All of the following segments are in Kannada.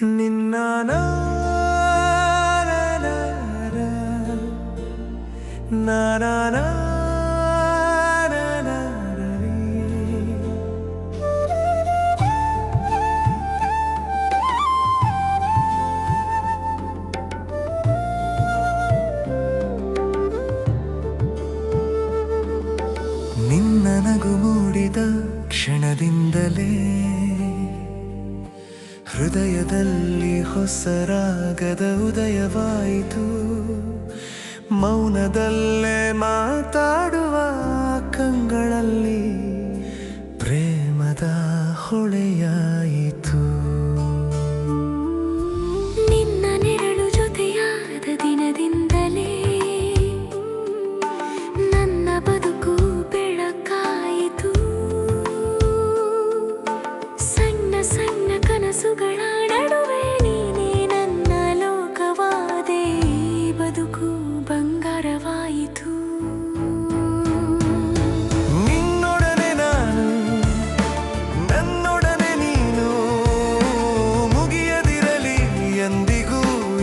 ನಿನ್ನ ನಿನ್ನ ನಗು ಮೂಡಿದ ಕ್ಷಣದಿಂದಲೇ ಹೃದಯದಲ್ಲಿ ಹೊಸ ರಾಗದ ಉದಯವಾಯಿತು. ಮೌನದಲ್ಲೇ ಮಾತಾಡುವ ಕಂಗಳಲ್ಲಿ ಪ್ರೇಮದ ಹೊಳೆಯಾಯಿತು. ನಿನ್ನ ನೆರಳು ಜೊತೆಯಾದ ದಿನದಿಂದಲೇ ನನ್ನ ಬದುಕು ಬೆಳಕಾಯಿತು. ಸಣ್ಣ ಸಣ್ಣ ಕನಸುಗಳ ನಡುವೆ ನೀನೇ ನನ್ನ ಲೋಕವಾದೆ. ಬದುಕು ಬಂಗಾರವಾಯಿತು. ನಿನ್ನೊಡನೆ ನಾನು, ನನ್ನೊಡನೆ ನೀನು, ಮುಗಿಯದಿರಲಿ ಎಂದಿಗೂ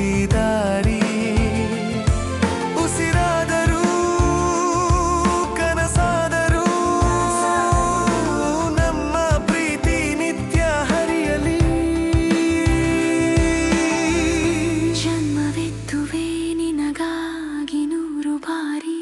ಈ ದಾರಿ. ಉಸಿರಾದರೂ ಕನಸಾದರೂ ನಮ್ಮ ಪ್ರೀತಿ ನಿತ್ಯ ಹರಿಯಲಿ. ಜನ್ಮವೆತ್ತುವೆ ನಿನಗಾಗಿ 100 ಬಾರಿ.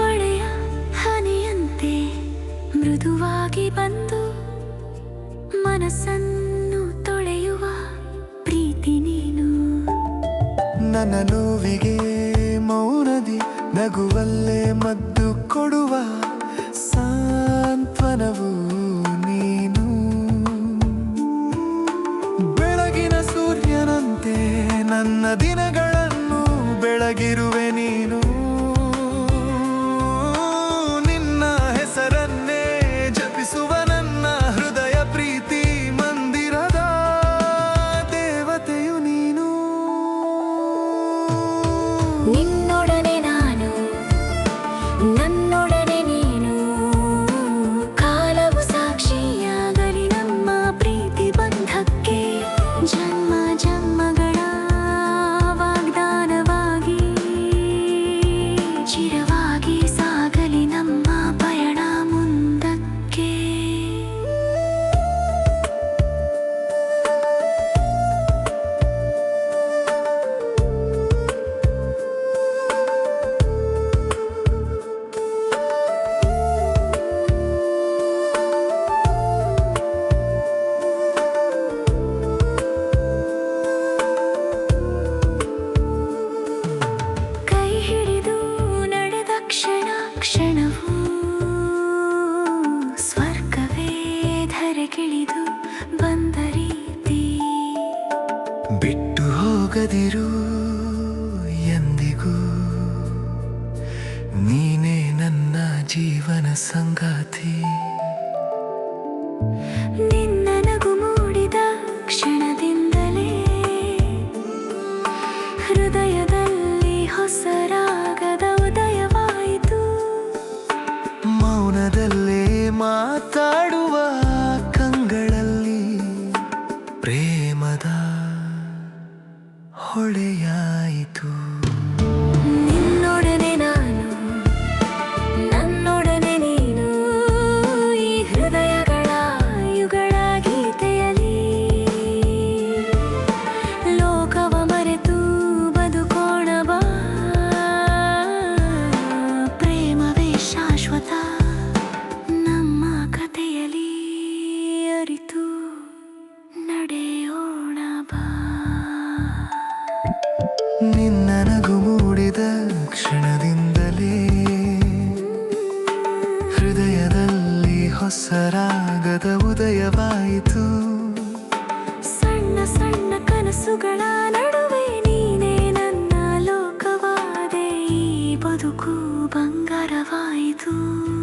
ಮಳೆಯ ಹನಿಯಂತೆ ಮೃದುವಾಗಿ ಬಂದು ಮನಸ್ಸನ್ನು ತೊಳೆಯುವ ಪ್ರೀತಿ ನೀನು. ನನ್ನ ನೋವಿಗೆ ಮೌನದಿ ನಗುವಲ್ಲೇ ಮದ್ದು ಕೊಡುವ ಸಾಂತ್ವನವು ನೀನು. ಬೆಳಗಿನ ಸೂರ್ಯನಂತೆ ನನ್ನ ದಿನಗಳನ್ನು ಬೆಳಗಿರುವೆ ನೀನು. ನಿನ್ನ ಹೆಸರನ್ನೇ ಜಪಿಸುವ ನನ್ನ ಹೃದಯ ಪ್ರೀತಿ ಮಂದಿರದ ದೇವತೆಯು ನೀನು. ನಿನ್ನೊಡನೆ ನಾನು, ನನ್ನೊಡನೆ ನೀನು, ಕಾಲವು ಸಾಕ್ಷಿಯಾಗಲಿ ನಮ್ಮ ಪ್ರೀತಿ ಬಂಧಕ್ಕೆ. ಜನ್ಮ ಜನ್ಮಗಳ ವಾಗ್ದಾನವಾಗಿ ಚಿರವಾಗಿ ಸಾಗಲಿ ನಮ್ಮ ಪಯಣ ಮುಂದಕ್ಕೆ. ಕೈ ಹಿಡಿದು ನಡೆದ ಕ್ಷಣ ಕ್ಷಣವೂ ಸ್ವರ್ಗವೇ ಧರೆಗಿಳಿದು ಬಂದ ರೀತಿ. ಬಿಟ್ಟು ಹೋಗದಿರು ಎಂದಿಗೂ, ನೀನೇ ನನ್ನ ಜೀವನ ಸಂಗಾತಿ. ನಿನ್ನ ನಗು ಮೂಡಿದ ಕ್ಷಣದಿಂದಲೇ ಹೃದಯದಲ್ಲಿ ಹೊಸ ರಾಗದ ಉದಯವಾಯಿತು. ಮೌನದಲ್ಲೇ ಮಾತಾಡುವ ಕಂಗಳಲ್ಲಿ ಪ್ರೇಮದ ಹೊಳೆಯಾಯಿತು. ನಿನ್ನೊಡನೆ ನಾನು, ನನ್ನೊಡನೆ ನೀನು, ಈ ಹೃದಯಗಳ ಯುಗಳ ಗೀತೆಯಲ್ಲಿ ಲೋಕವ ಮರೆತು ಬದುಕೋಣ ಬಾ. ಪ್ರೇಮವೇ ಶಾಶ್ವತ ನಮ್ಮ ಕಥೆಯಲ್ಲಿ ಅರಿತು ನಡೆಯೋಣ ಬಾ. ನಿನ್ನ ನಗು ಮೂಡಿದ ಕ್ಷಣದಿಂದಲೇ ಹೃದಯದಲ್ಲಿ ಹೊಸ ರಾಗದ ಉದಯವಾಯಿತು. ಸಣ್ಣ ಸಣ್ಣ ಕನಸುಗಳ ನಡುವೆ ನೀನೇ ನನ್ನ ಲೋಕವಾದೆ. ಈ ಬದುಕು ಬಂಗಾರವಾಯಿತು. ಅರಿತು